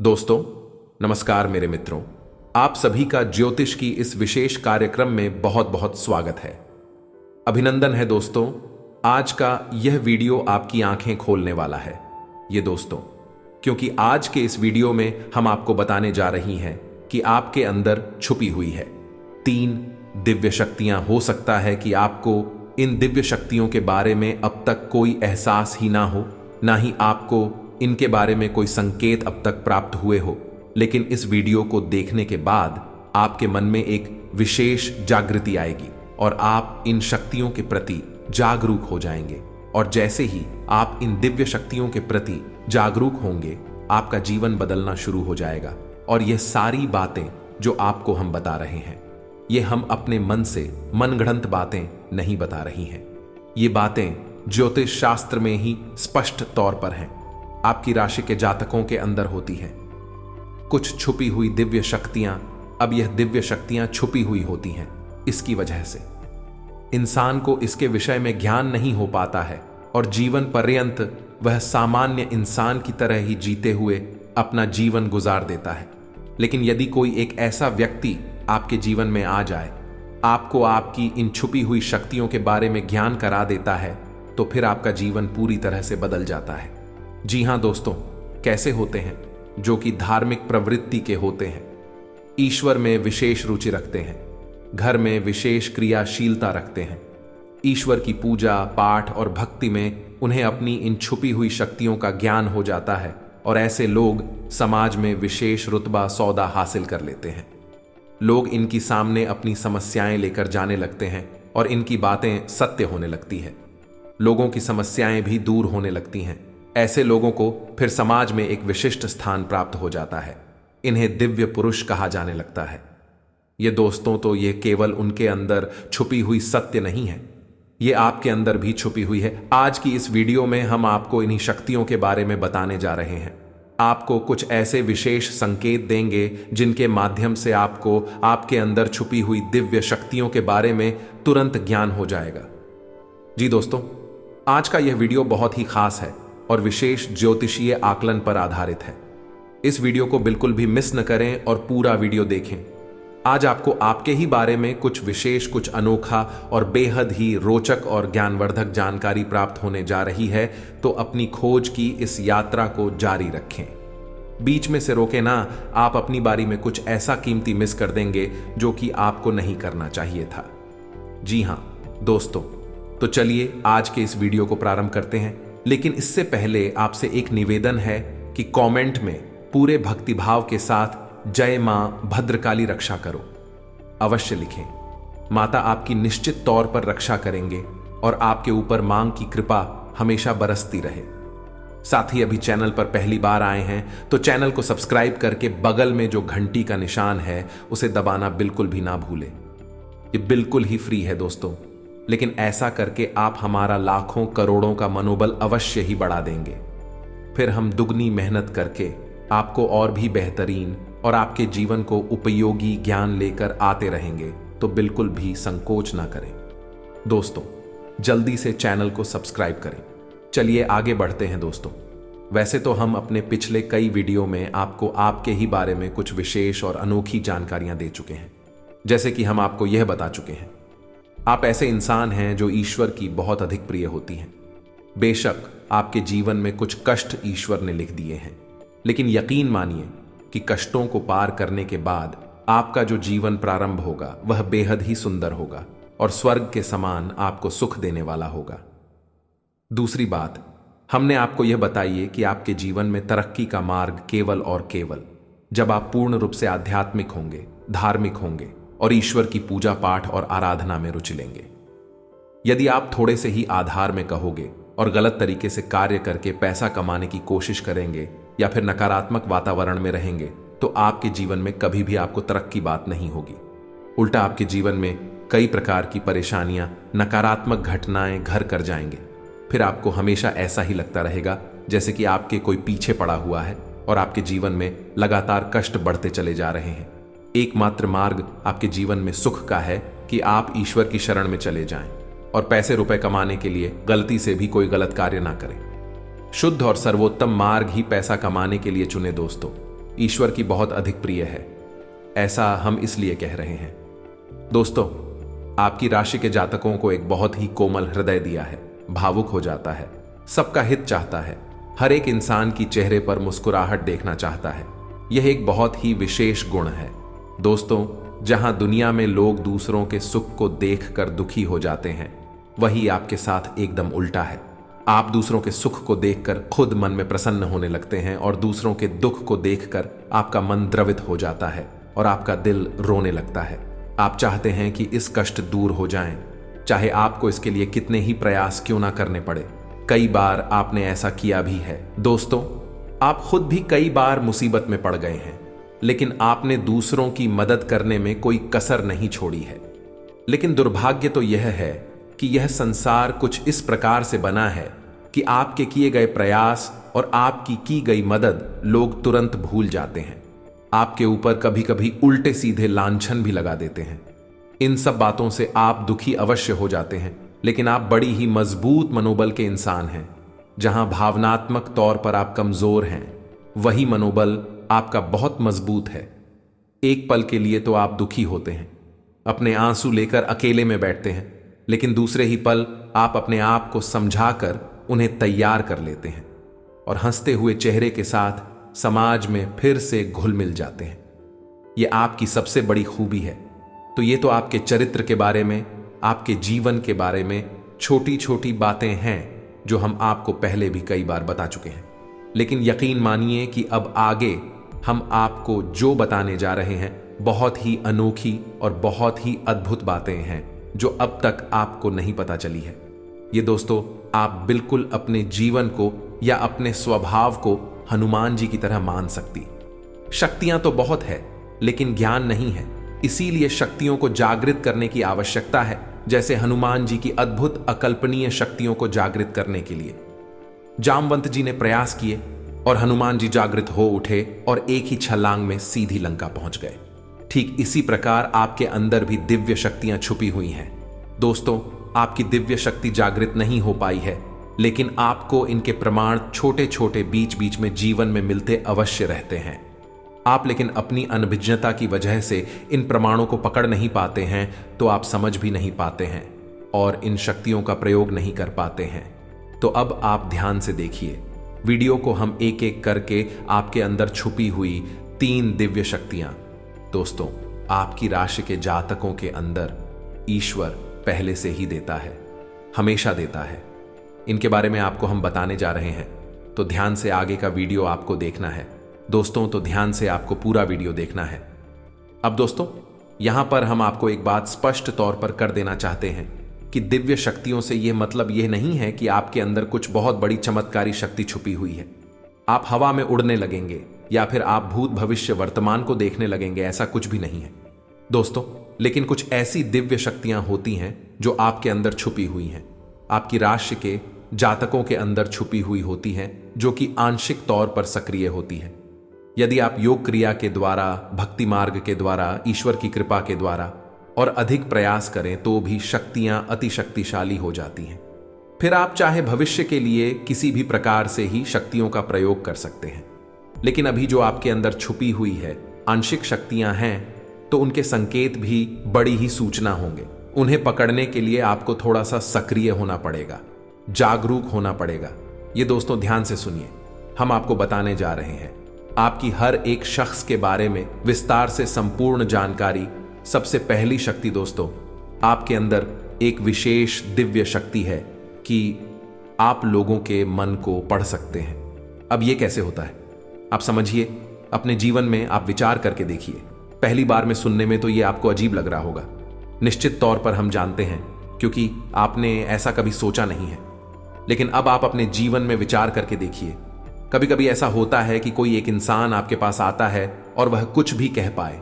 दोस्तों नमस्कार मेरे मित्रों, आप सभी का ज्योतिष की इस विशेष कार्यक्रम में बहुत बहुत स्वागत है। अभिनंदन है दोस्तों, आज का यह वीडियो आपकी आंखें खोलने वाला है। ये दोस्तों, क्योंकि आज के इस वीडियो में हम आपको बताने जा रही हैं कि आपके अंदर छुपी हुई है 3 दिव्य शक्तियां। हो सकता है कि आपको इन दिव्य शक्तियों के बारे में अब तक कोई एहसास ही ना हो, ना ही आपको इनके बारे में कोई संकेत अब तक प्राप्त हुए हो, लेकिन इस वीडियो को देखने के बाद आपके मन में एक विशेष जागृति आएगी और आप इन शक्तियों के प्रति जागरूक हो जाएंगे। और जैसे ही आप इन दिव्य शक्तियों के प्रति जागरूक होंगे, आपका जीवन बदलना शुरू हो जाएगा। और यह सारी बातें जो आपको हम बता रहे हैं, ये हम अपने मन से मनगढ़ंत बातें नहीं बता रही हैं। ये बातें ज्योतिष शास्त्र में ही स्पष्ट तौर पर हैं, आपकी राशि के जातकों के अंदर होती है कुछ छुपी हुई दिव्य शक्तियां। अब यह दिव्य शक्तियां छुपी हुई होती हैं, इसकी वजह से इंसान को इसके विषय में ज्ञान नहीं हो पाता है और जीवन पर्यंत वह सामान्य इंसान की तरह ही जीते हुए अपना जीवन गुजार देता है। लेकिन यदि कोई एक ऐसा व्यक्ति आपके जीवन में आ जाए, आपको आपकी इन छुपी हुई शक्तियों के बारे में ज्ञान करा देता है, तो फिर आपका जीवन पूरी तरह से बदल जाता है। जी हां दोस्तों, कैसे होते हैं? जो कि धार्मिक प्रवृत्ति के होते हैं, ईश्वर में विशेष रुचि रखते हैं, घर में विशेष क्रियाशीलता रखते हैं, ईश्वर की पूजा पाठ और भक्ति में उन्हें अपनी इन छुपी हुई शक्तियों का ज्ञान हो जाता है और ऐसे लोग समाज में विशेष रुतबा सौदा हासिल कर लेते हैं। लोग इनकी सामने अपनी समस्याएं लेकर जाने लगते हैं और इनकी बातें सत्य होने लगती है। लोगों की समस्याएं भी दूर होने लगती हैं। ऐसे लोगों को फिर समाज में एक विशिष्ट स्थान प्राप्त हो जाता है। इन्हें दिव्य पुरुष कहा जाने लगता है। ये दोस्तों, तो ये केवल उनके अंदर छुपी हुई सत्य नहीं है, ये आपके अंदर भी छुपी हुई है। आज की इस वीडियो में हम आपको इन्हीं शक्तियों के बारे में बताने जा रहे हैं। आपको कुछ ऐसे विशेष संकेत देंगे जिनके माध्यम से आपको आपके अंदर छुपी हुई दिव्य शक्तियों के बारे में तुरंत ज्ञान हो जाएगा। जी दोस्तों, आज का यह वीडियो बहुत ही खास है और विशेष ज्योतिषीय आकलन पर आधारित है। इस वीडियो को बिल्कुल भी मिस न करें और पूरा वीडियो देखें। आज आपको आपके ही बारे में कुछ विशेष, कुछ अनोखा और बेहद ही रोचक और ज्ञानवर्धक जानकारी प्राप्त होने जा रही है। तो अपनी खोज की इस यात्रा को जारी रखें, बीच में से रोके ना। आप अपनी बारी में कुछ ऐसा कीमती मिस कर देंगे जो कि आपको नहीं करना चाहिए था। जी हां दोस्तों, तो चलिए आज के इस वीडियो को प्रारंभ करते हैं। लेकिन इससे पहले आपसे एक निवेदन है कि कमेंट में पूरे भक्तिभाव के साथ जय मां भद्रकाली रक्षा करो अवश्य लिखें। माता आपकी निश्चित तौर पर रक्षा करेंगे और आपके ऊपर मां की कृपा हमेशा बरसती रहे। साथ ही अभी चैनल पर पहली बार आए हैं तो चैनल को सब्सक्राइब करके बगल में जो घंटी का निशान है उसे दबाना बिल्कुल भी ना भूलें। ये बिल्कुल ही फ्री है दोस्तों, लेकिन ऐसा करके आप हमारा लाखों करोड़ों का मनोबल अवश्य ही बढ़ा देंगे। फिर हम दुगनी मेहनत करके आपको और भी बेहतरीन और आपके जीवन को उपयोगी ज्ञान लेकर आते रहेंगे। तो बिल्कुल भी संकोच ना करें दोस्तों, जल्दी से चैनल को सब्सक्राइब करें। चलिए आगे बढ़ते हैं दोस्तों। वैसे तो हम अपने पिछले कई वीडियो में आपको आपके ही बारे में कुछ विशेष और अनोखी जानकारियां दे चुके हैं। जैसे कि हम आपको यह बता चुके हैं, आप ऐसे इंसान हैं जो ईश्वर की बहुत अधिक प्रिय होती हैं। बेशक आपके जीवन में कुछ कष्ट ईश्वर ने लिख दिए हैं, लेकिन यकीन मानिए कि कष्टों को पार करने के बाद आपका जो जीवन प्रारंभ होगा वह बेहद ही सुंदर होगा और स्वर्ग के समान आपको सुख देने वाला होगा। दूसरी बात, हमने आपको यह बताइए कि आपके जीवन में तरक्की का मार्ग केवल और केवल जब आप पूर्ण रूप से आध्यात्मिक होंगे, धार्मिक होंगे और ईश्वर की पूजा पाठ और आराधना में रुचि लेंगे। यदि आप थोड़े से ही आधार में कहोगे और गलत तरीके से कार्य करके पैसा कमाने की कोशिश करेंगे या फिर नकारात्मक वातावरण में रहेंगे, तो आपके जीवन में कभी भी आपको तरक्की बात नहीं होगी। उल्टा आपके जीवन में कई प्रकार की परेशानियां, नकारात्मक घटनाएं घर कर जाएंगे। फिर आपको हमेशा ऐसा ही लगता रहेगा जैसे कि आपके कोई पीछे पड़ा हुआ है और आपके जीवन में लगातार कष्ट बढ़ते चले जा रहे हैं। एकमात्र मार्ग आपके जीवन में सुख का है कि आप ईश्वर की शरण में चले जाएं और पैसे रुपए कमाने के लिए गलती से भी कोई गलत कार्य ना करें। शुद्ध और सर्वोत्तम मार्ग ही पैसा कमाने के लिए चुने दोस्तों। ईश्वर की बहुत अधिक प्रिय है। ऐसा हम इसलिए कह रहे हैं। दोस्तों, आपकी राशि के जातकों को एक बहुत ही कोमल हृदय दिया है, भावुक हो जाता है, सबका हित चाहता है, हर एक इंसान की चेहरे पर मुस्कुराहट देखना चाहता है। यह एक बहुत ही विशेष गुण है। दोस्तों, जहां दुनिया में लोग दूसरों के सुख को देखकर दुखी हो जाते हैं, वही आपके साथ एकदम उल्टा है। आप दूसरों के सुख को देखकर खुद मन में प्रसन्न होने लगते हैं और दूसरों के दुख को देखकर आपका मन द्रवित हो जाता है और आपका दिल रोने लगता है। आप चाहते हैं कि इस कष्ट दूर हो जाएं, चाहे आपको इसके लिए कितने ही प्रयास क्यों ना करने पड़े। कई बार आपने ऐसा किया भी है। दोस्तों, आप खुद भी कई बार मुसीबत में पड़ गए हैं, लेकिन आपने दूसरों की मदद करने में कोई कसर नहीं छोड़ी है। लेकिन दुर्भाग्य तो यह है कि यह संसार कुछ इस प्रकार से बना है कि आपके किए गए प्रयास और आपकी की गई मदद लोग तुरंत भूल जाते हैं। आपके ऊपर कभी कभी उल्टे सीधे लांछन भी लगा देते हैं। इन सब बातों से आप दुखी अवश्य हो जाते हैं, लेकिन आप बड़ी ही मजबूत मनोबल के इंसान हैं। जहां भावनात्मक तौर पर आप कमजोर हैं, वही मनोबल आपका बहुत मजबूत है। एक पल के लिए तो आप दुखी होते हैं, अपने आंसू लेकर अकेले में बैठते हैं, लेकिन दूसरे ही पल आप अपने आप को समझाकर उन्हें तैयार कर लेते हैं और हंसते हुए चेहरे के साथ समाज में फिर से घुल मिल जाते हैं। यह आपकी सबसे बड़ी खूबी है। तो ये तो आपके चरित्र के बारे में, आपके जीवन के बारे में छोटी छोटी बातें हैं जो हम आपको पहले भी कई बार बता चुके हैं। लेकिन यकीन मानिए कि अब आगे हम आपको जो बताने जा रहे हैं बहुत ही अनोखी और बहुत ही अद्भुत बातें हैं जो अब तक आपको नहीं पता चली है। ये दोस्तों, आप बिल्कुल अपने जीवन को या अपने स्वभाव को हनुमान जी की तरह मान सकती। शक्तियां तो बहुत है, लेकिन ज्ञान नहीं है। इसीलिए शक्तियों को जागृत करने की आवश्यकता है, जैसे हनुमान जी की अद्भुत अकल्पनीय शक्तियों को जागृत करने के लिए जामवंत जी ने प्रयास किए और हनुमान जी जागृत हो उठे और एक ही छलांग में सीधी लंका पहुंच गए। ठीक इसी प्रकार आपके अंदर भी दिव्य शक्तियां छुपी हुई हैं। दोस्तों, आपकी दिव्य शक्ति जागृत नहीं हो पाई है, लेकिन आपको इनके प्रमाण छोटे छोटे बीच बीच में जीवन में मिलते अवश्य रहते हैं। आप लेकिन अपनी अनभिज्ञता की वजह से इन प्रमाणों को पकड़ नहीं पाते हैं, तो आप समझ भी नहीं पाते हैं और इन शक्तियों का प्रयोग नहीं कर पाते हैं। तो अब आप ध्यान से देखिए वीडियो को, हम एक एक करके आपके अंदर छुपी हुई 3 दिव्य शक्तियां। दोस्तों, आपकी राशि के जातकों के अंदर ईश्वर पहले से ही देता है, हमेशा देता है। इनके बारे में आपको हम बताने जा रहे हैं, तो ध्यान से आगे का वीडियो आपको देखना है। दोस्तों, तो ध्यान से आपको पूरा वीडियो देखना है। अब दोस्तों, यहां पर हम आपको एक बात स्पष्ट तौर पर कर देना चाहते हैं कि दिव्य शक्तियों से यह मतलब यह नहीं है कि आपके अंदर कुछ बहुत बड़ी चमत्कारी शक्ति छुपी हुई है, आप हवा में उड़ने लगेंगे या फिर आप भूत भविष्य वर्तमान को देखने लगेंगे। ऐसा कुछ भी नहीं है दोस्तों। लेकिन कुछ ऐसी दिव्य शक्तियां होती हैं जो आपके अंदर छुपी हुई हैं, आपकी राशि के जातकों के अंदर छुपी हुई होती हैं, जो कि आंशिक तौर पर सक्रिय होती है। यदि आप योग क्रिया के द्वारा, भक्ति मार्ग के द्वारा, ईश्वर की कृपा के द्वारा और अधिक प्रयास करें तो भी शक्तियां अति शक्तिशाली हो जाती हैं। फिर आप चाहे भविष्य के लिए किसी भी प्रकार से ही शक्तियों का प्रयोग कर सकते हैं। लेकिन अभी जो आपके अंदर छुपी हुई है आंशिक शक्तियां हैं, तो उनके संकेत भी बड़ी ही सूचना होंगे। उन्हें पकड़ने के लिए आपको थोड़ा सा सक्रिय होना पड़ेगा, जागरूक होना पड़ेगा। ये दोस्तों ध्यान से सुनिए, हम आपको बताने जा रहे हैं आपकी हर एक शख्स के बारे में विस्तार से संपूर्ण जानकारी। सबसे पहली शक्ति दोस्तों, आपके अंदर एक विशेष दिव्य शक्ति है कि आप लोगों के मन को पढ़ सकते हैं। अब यह कैसे होता है आप समझिए, अपने जीवन में आप विचार करके देखिए। पहली बार में सुनने में तो यह आपको अजीब लग रहा होगा, निश्चित तौर पर हम जानते हैं, क्योंकि आपने ऐसा कभी सोचा नहीं है। लेकिन अब आप अपने जीवन में विचार करके देखिए। कभी कभी ऐसा होता है कि कोई एक इंसान आपके पास आता है और वह कुछ भी कह पाए,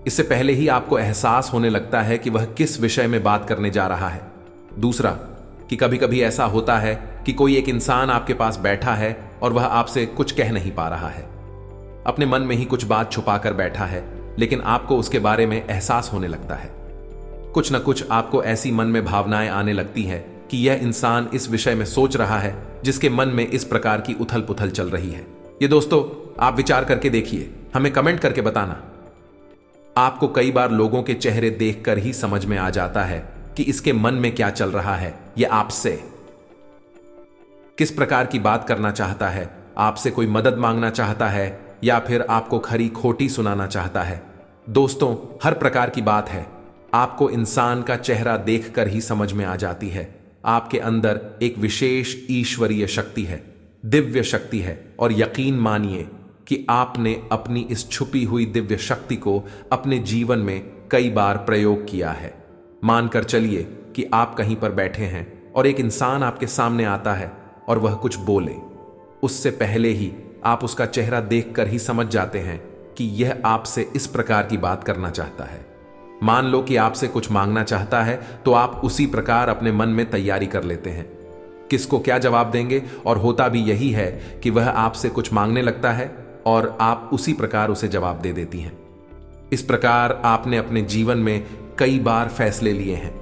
इससे पहले ही आपको एहसास होने लगता है कि वह किस विषय में बात करने जा रहा है। दूसरा, कि कभी कभी ऐसा होता है कि कोई एक इंसान आपके पास बैठा है और वह आपसे कुछ कह नहीं पा रहा है, अपने मन में ही कुछ बात छुपाकर बैठा है, लेकिन आपको उसके बारे में एहसास होने लगता है। कुछ न कुछ आपको ऐसी मन में भावनाएं आने लगती है कि यह इंसान इस विषय में सोच रहा है जिसके मन में इस प्रकार की उथल पुथल चल रही है। ये दोस्तों, आप विचार करके देखिए, हमें कमेंट करके बताना। आपको कई बार लोगों के चेहरे देखकर ही समझ में आ जाता है कि इसके मन में क्या चल रहा है। यह आपसे किस प्रकार की बात करना चाहता है, आपसे कोई मदद मांगना चाहता है या फिर आपको खरी खोटी सुनाना चाहता है। दोस्तों, हर प्रकार की बात है आपको इंसान का चेहरा देखकर ही समझ में आ जाती है। आपके अंदर एक विशेष ईश्वरीय शक्ति है, दिव्य शक्ति है, और यकीन मानिए कि आपने अपनी इस छुपी हुई दिव्य शक्ति को अपने जीवन में कई बार प्रयोग किया है। मानकर चलिए कि आप कहीं पर बैठे हैं और एक इंसान आपके सामने आता है और वह कुछ बोले, उससे पहले ही आप उसका चेहरा देखकर ही समझ जाते हैं कि यह आपसे इस प्रकार की बात करना चाहता है। मान लो कि आपसे कुछ मांगना चाहता है तो आप उसी प्रकार अपने मन में तैयारी कर लेते हैं किसको क्या जवाब देंगे, और होता भी यही है कि वह आपसे कुछ मांगने लगता है और आप उसी प्रकार उसे जवाब दे देती हैं। इस प्रकार आपने अपने जीवन में कई बार फैसले लिए हैं,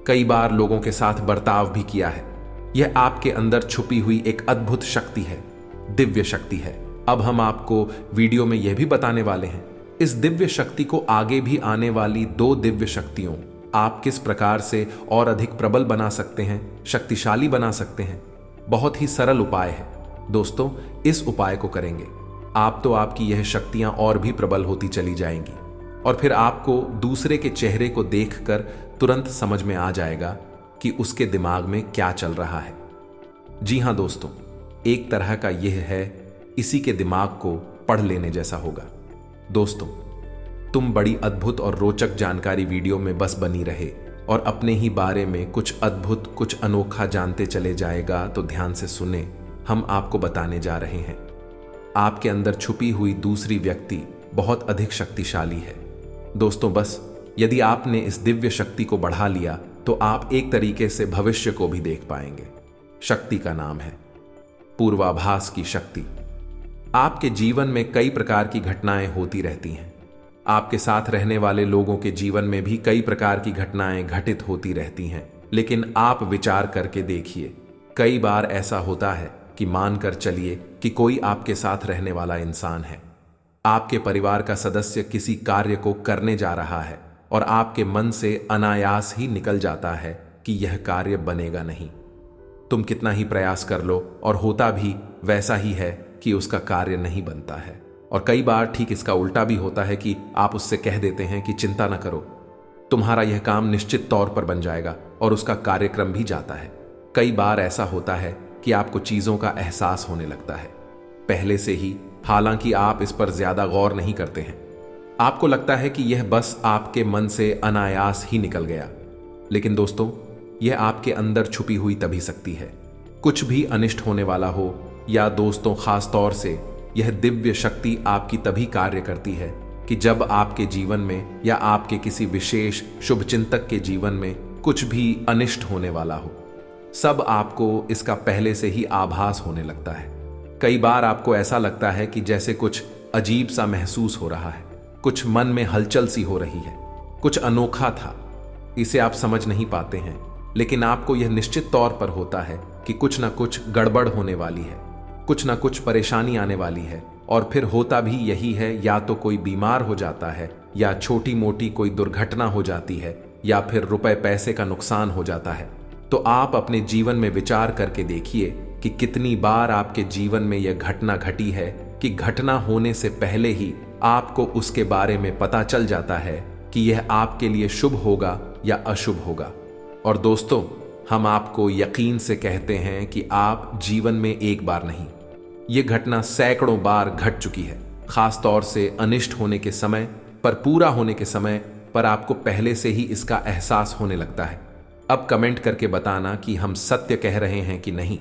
कई बार लोगों के साथ बर्ताव भी किया है। यह आपके अंदर छुपी हुई एक अद्भुत शक्ति है, दिव्य शक्ति है। अब हम आपको वीडियो में यह भी बताने वाले हैं इस दिव्य शक्ति को आगे भी आने वाली 2 दिव्य शक्तियों आप किस प्रकार से और अधिक प्रबल बना सकते हैं, शक्तिशाली बना सकते हैं। बहुत ही सरल उपाय है दोस्तों। इस उपाय को करेंगे आप तो आपकी यह शक्तियां और भी प्रबल होती चली जाएंगी और फिर आपको दूसरे के चेहरे को देखकर तुरंत समझ में आ जाएगा कि उसके दिमाग में क्या चल रहा है। जी हां दोस्तों, एक तरह का यह है इसी के दिमाग को पढ़ लेने जैसा होगा। दोस्तों, तुम बड़ी अद्भुत और रोचक जानकारी वीडियो में बस बनी रहे और अपने ही बारे में कुछ अद्भुत, कुछ अनोखा जानते चले जाएगा तो ध्यान से सुने। हम आपको बताने जा रहे हैं आपके अंदर छुपी हुई दूसरी व्यक्ति बहुत अधिक शक्तिशाली है। दोस्तों, बस यदि आपने इस दिव्य शक्ति को बढ़ा लिया तो आप एक तरीके से भविष्य को भी देख पाएंगे। शक्ति का नाम है पूर्वाभास की शक्ति। आपके जीवन में कई प्रकार की घटनाएं होती रहती हैं। आपके साथ रहने वाले लोगों के जीवन में भी कई प्रकार की घटनाएं घटित होती रहती हैं, लेकिन आप विचार करके देखिए, कई बार ऐसा होता है कि मानकर चलिए कि कोई आपके साथ रहने वाला इंसान है, आपके परिवार का सदस्य किसी कार्य को करने जा रहा है और आपके मन से अनायास ही निकल जाता है कि यह कार्य बनेगा नहीं। तुम कितना ही प्रयास कर लो और होता भी वैसा ही है कि उसका कार्य नहीं बनता है। और कई बार ठीक इसका उल्टा भी होता है कि आप उससे कह देते हैं कि चिंता न करो, तुम्हारा यह काम निश्चित तौर पर बन जाएगा, और उसका कार्यक्रम भी जाता है। कई बार ऐसा होता है कि आपको चीजों का एहसास होने लगता है पहले से ही, हालांकि आप इस पर ज्यादा गौर नहीं करते हैं। आपको लगता है कि यह बस आपके मन से अनायास ही निकल गया, लेकिन दोस्तों, यह आपके अंदर छुपी हुई तभी शक्ति है। कुछ भी अनिष्ट होने वाला हो या दोस्तों, खास तौर से यह दिव्य शक्ति आपकी तभी कार्य करती है कि जब आपके जीवन में या आपके किसी विशेष शुभचिंतक के जीवन में कुछ भी अनिष्ट होने वाला हो। सब आपको इसका पहले से ही आभास होने लगता है। कई बार आपको ऐसा लगता है कि जैसे कुछ अजीब सा महसूस हो रहा है, कुछ मन में हलचल सी हो रही है, कुछ अनोखा था। इसे आप समझ नहीं पाते हैं, लेकिन आपको यह निश्चित तौर पर होता है कि कुछ ना कुछ गड़बड़ होने वाली है, कुछ ना कुछ परेशानी आने वाली है। और फिर होता भी यही है, या तो कोई बीमार हो जाता है, या छोटी मोटी कोई दुर्घटना हो जाती है, या फिर रुपए पैसे का नुकसान हो जाता है। तो आप अपने जीवन में विचार करके देखिए कि कितनी बार आपके जीवन में यह घटना घटी है कि घटना होने से पहले ही आपको उसके बारे में पता चल जाता है कि यह आपके लिए शुभ होगा या अशुभ होगा। और दोस्तों, हम आपको यकीन से कहते हैं कि आप जीवन में एक बार नहीं, यह घटना सैकड़ों बार घट चुकी है। खास तौर से अनिष्ट होने के समय पर, पूरा होने के समय पर आपको पहले से ही इसका एहसास होने लगता है। अब कमेंट करके बताना कि हम सत्य कह रहे हैं कि नहीं।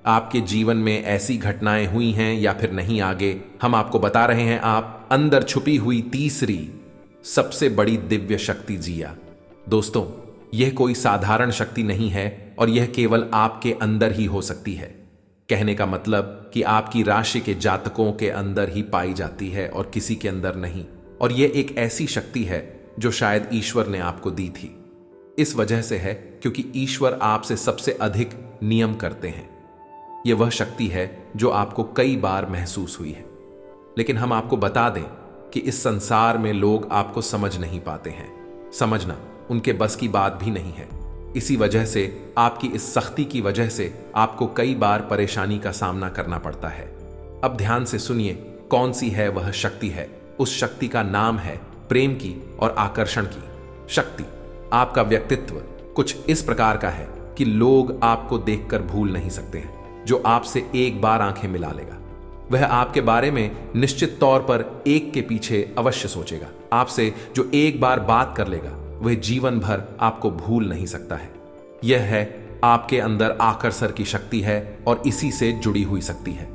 आपके जीवन में ऐसी घटनाएं हुई हैं या फिर नहीं, आगे हम आपको बता रहे हैं। आप अंदर छुपी हुई तीसरी सबसे बड़ी दिव्य शक्ति जिया। दोस्तों, यह कोई साधारण शक्ति नहीं है और यह केवल आपके अंदर ही हो सकती है। कहने का मतलब कि आपकी राशि के जातकों के अंदर ही पाई जाती है और किसी के अंदर नहीं। और यह एक ऐसी शक्ति है जो शायद ईश्वर ने आपको दी थी। इस वजह से है क्योंकि ईश्वर आपसे सबसे अधिक नियम करते हैं। यह वह शक्ति है जो आपको कई बार महसूस हुई है। लेकिन हम आपको बता दें कि इस संसार में लोग आपको समझ नहीं पाते हैं। समझना उनके बस की बात भी नहीं है। इसी वजह से आपकी इस सख्ती की वजह से आपको कई बार परेशानी का सामना करना पड़ता है। अब ध्यान से सुनिए, कौन सी है वह शक्ति है। उस शक्ति का नाम है प्रेम की और आकर्षण की शक्ति। आपका व्यक्तित्व कुछ इस प्रकार का है कि लोग आपको देखकर भूल नहीं सकते हैं। जो आपसे एक बार आंखें मिला लेगा वह आपके बारे में निश्चित तौर पर एक के पीछे अवश्य सोचेगा। आपसे जो एक बार बात कर लेगा वह जीवन भर आपको भूल नहीं सकता है। यह है आपके अंदर आकर्षण की शक्ति है और इसी से जुड़ी हुई शक्ति है।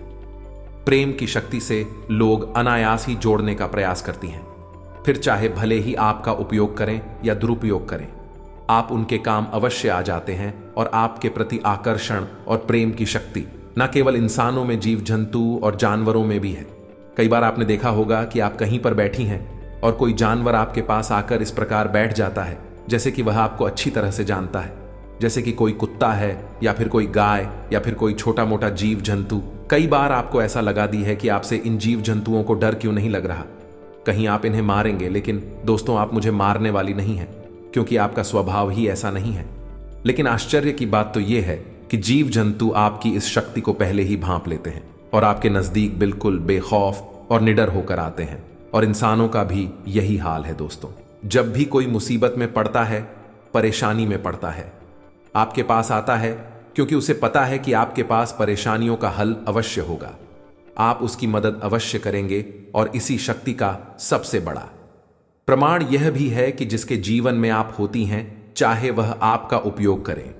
प्रेम की शक्ति से लोग अनायास ही जोड़ने का प्रयास करती हैं, फिर चाहे भले ही आपका उपयोग करें या दुरुपयोग करें, आप उनके काम अवश्य आ जाते हैं। और आपके प्रति आकर्षण और प्रेम की शक्ति न केवल इंसानों में, जीव जंतु और जानवरों में भी है। कई बार आपने देखा होगा कि आप कहीं पर बैठी हैं और कोई जानवर आपके पास आकर इस प्रकार बैठ जाता है जैसे कि वह आपको अच्छी तरह से जानता है। जैसे कि कोई कुत्ता है या फिर कोई गाय या फिर कोई छोटा मोटा जीव जंतु। कई बार आपको ऐसा लगा दी है कि आपसे इन जीव जंतुओं को डर क्यों नहीं लग रहा, कहीं आप इन्हें मारेंगे। लेकिन दोस्तों, आप मुझे मारने वाली नहीं है, क्योंकि आपका स्वभाव ही ऐसा नहीं है। लेकिन आश्चर्य की बात तो यह है कि जीव जंतु आपकी इस शक्ति को पहले ही भांप लेते हैं और आपके नजदीक बिल्कुल बेखौफ और निडर होकर आते हैं। और इंसानों का भी यही हाल है दोस्तों। जब भी कोई मुसीबत में पड़ता है, परेशानी में पड़ता है, आपके पास आता है क्योंकि उसे पता है कि आपके पास परेशानियों का हल अवश्य होगा। आप उसकी मदद अवश्य करेंगे। और इसी शक्ति का सबसे बड़ा प्रमाण यह भी है कि जिसके जीवन में आप होती हैं, चाहे वह आपका उपयोग करें,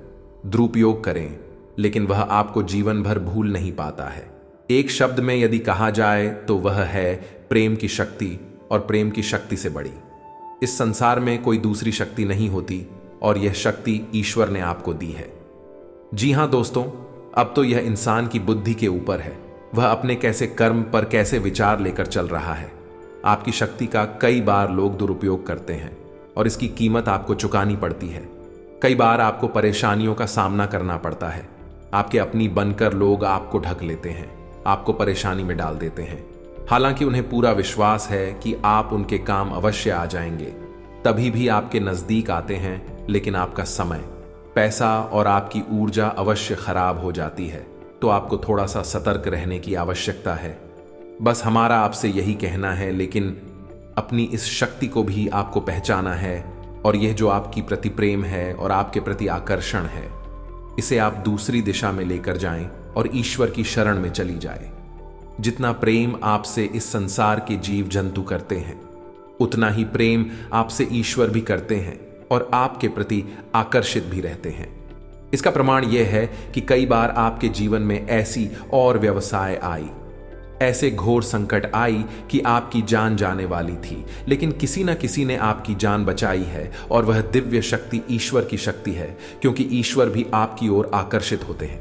दुरुपयोग करें, लेकिन वह आपको जीवन भर भूल नहीं पाता है। एक शब्द में यदि कहा जाए तो वह है प्रेम की शक्ति। और प्रेम की शक्ति से बड़ी इस संसार में कोई दूसरी शक्ति नहीं होती, और यह शक्ति ईश्वर ने आपको दी है। जी हां दोस्तों, अब तो यह इंसान की बुद्धि के ऊपर है, वह अपने कैसे कर्म पर कैसे विचार लेकर चल रहा है। आपकी शक्ति का कई बार लोग दुरुपयोग करते हैं और इसकी कीमत आपको चुकानी पड़ती है। कई बार आपको परेशानियों का सामना करना पड़ता है। आपके अपनी बनकर लोग आपको ढक लेते हैं, आपको परेशानी में डाल देते हैं। हालांकि उन्हें पूरा विश्वास है कि आप उनके काम अवश्य आ जाएंगे, तभी भी आपके नजदीक आते हैं। लेकिन आपका समय, पैसा और आपकी ऊर्जा अवश्य खराब हो जाती है। तो आपको थोड़ा सा सतर्क रहने की आवश्यकता है। बस हमारा आपसे यही कहना है। लेकिन अपनी इस शक्ति को भी आपको पहचाना है, और यह जो आपकी प्रति प्रेम है और आपके प्रति आकर्षण है, इसे आप दूसरी दिशा में लेकर जाएं और ईश्वर की शरण में चली जाए। जितना प्रेम आपसे इस संसार के जीव जंतु करते हैं, उतना ही प्रेम आपसे ईश्वर भी करते हैं और आपके प्रति आकर्षित भी रहते हैं। इसका प्रमाण यह है कि कई बार आपके जीवन में ऐसी और व्यवसाय आई, ऐसे घोर संकट आई कि आपकी जान जाने वाली थी, लेकिन किसी न किसी ने आपकी जान बचाई है। और वह दिव्य शक्ति ईश्वर की शक्ति है, क्योंकि ईश्वर भी आपकी ओर आकर्षित होते हैं।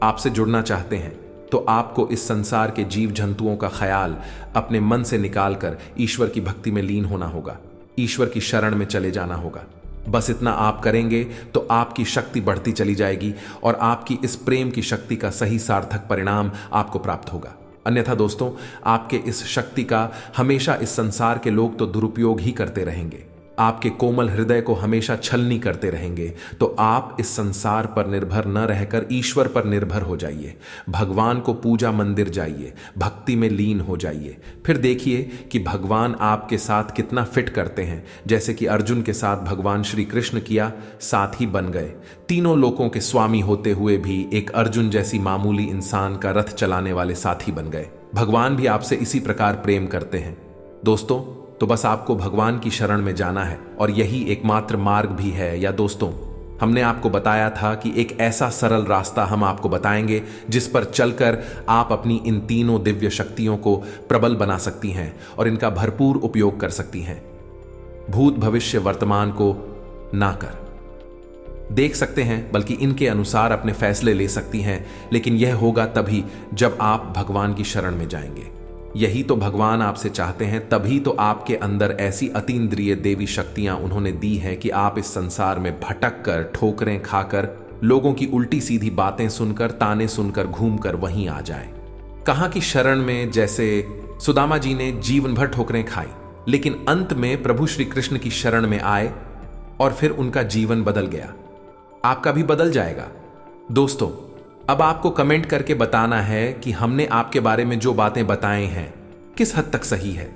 आपसे जुड़ना चाहते हैं तो आपको इस संसार के जीव जंतुओं का ख्याल अपने मन से निकालकर ईश्वर की भक्ति में लीन होना होगा, ईश्वर की शरण में चले जाना होगा। बस इतना आप करेंगे तो आपकी शक्ति बढ़ती चली जाएगी और आपकी इस प्रेम की शक्ति का सही सार्थक परिणाम आपको प्राप्त होगा। अन्यथा दोस्तों, आपके इस शक्ति का हमेशा इस संसार के लोग तो दुरुपयोग ही करते रहेंगे, आपके कोमल हृदय को हमेशा छलनी करते रहेंगे। तो आप इस संसार पर निर्भर न रहकर ईश्वर पर निर्भर हो जाइए। भगवान को पूजा मंदिर जाइए, भक्ति में लीन हो जाइए। फिर देखिए कि भगवान आपके साथ कितना फिट करते हैं। जैसे कि अर्जुन के साथ भगवान श्री कृष्ण किया, साथ ही बन गए। तीनों लोकों के स्वामी होते हुए भी एक अर्जुन जैसी मामूली इंसान का रथ चलाने वाले साथी बन गए। भगवान भी आपसे इसी प्रकार प्रेम करते हैं दोस्तों। तो बस आपको भगवान की शरण में जाना है, और यही एकमात्र मार्ग भी है। या दोस्तों, हमने आपको बताया था कि एक ऐसा सरल रास्ता हम आपको बताएंगे जिस पर चलकर आप अपनी इन तीनों दिव्य शक्तियों को प्रबल बना सकती हैं और इनका भरपूर उपयोग कर सकती हैं। भूत भविष्य वर्तमान को ना कर देख सकते हैं, बल्कि इनके अनुसार अपने फैसले ले सकती हैं। लेकिन यह होगा तभी जब आप भगवान की शरण में जाएंगे। यही तो भगवान आपसे चाहते हैं। तभी तो आपके अंदर ऐसी अतीन्द्रिय देवी शक्तियां उन्होंने दी हैं कि आप इस संसार में भटक कर, ठोकरें खाकर, लोगों की उल्टी सीधी बातें सुनकर, ताने सुनकर, घूमकर वहीं आ जाएं। कहां की शरण में? जैसे सुदामा जी ने जीवन भर ठोकरें खाई, लेकिन अंत में प्रभु श्री कृष्ण की शरण में आए और फिर उनका जीवन बदल गया। आपका भी बदल जाएगा। दोस्तों, अब आपको कमेंट करके बताना है कि हमने आपके बारे में जो बातें बताए हैं किस हद तक सही है।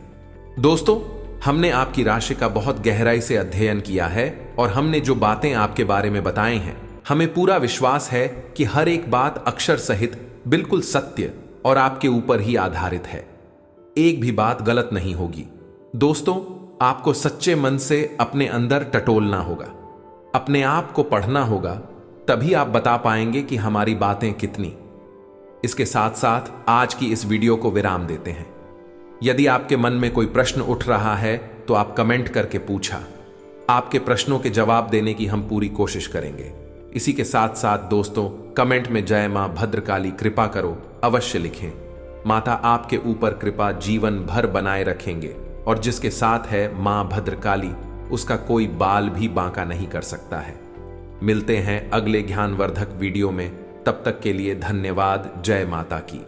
दोस्तों, हमने आपकी राशि का बहुत गहराई से अध्ययन किया है और हमने जो बातें आपके बारे में बताए हैं, हमें पूरा विश्वास है कि हर एक बात अक्षर सहित बिल्कुल सत्य और आपके ऊपर ही आधारित है। एक भी बात गलत नहीं होगी। दोस्तों, आपको सच्चे मन से अपने अंदर टटोलना होगा, अपने आप को पढ़ना होगा, तभी आप बता पाएंगे कि हमारी बातें कितनी। इसके साथ साथ आज की इस वीडियो को विराम देते हैं। यदि आपके मन में कोई प्रश्न उठ रहा है तो आप कमेंट करके पूछा। आपके प्रश्नों के जवाब देने की हम पूरी कोशिश करेंगे। इसी के साथ साथ दोस्तों, कमेंट में जय मां भद्रकाली कृपा करो अवश्य लिखें। माता आपके ऊपर कृपा जीवन भर बनाए रखेंगे और जिसके साथ है मां भद्रकाली, उसका कोई बाल भी बांका नहीं कर सकता है। मिलते हैं अगले ज्ञानवर्धक वीडियो में। तब तक के लिए धन्यवाद। जय माता की।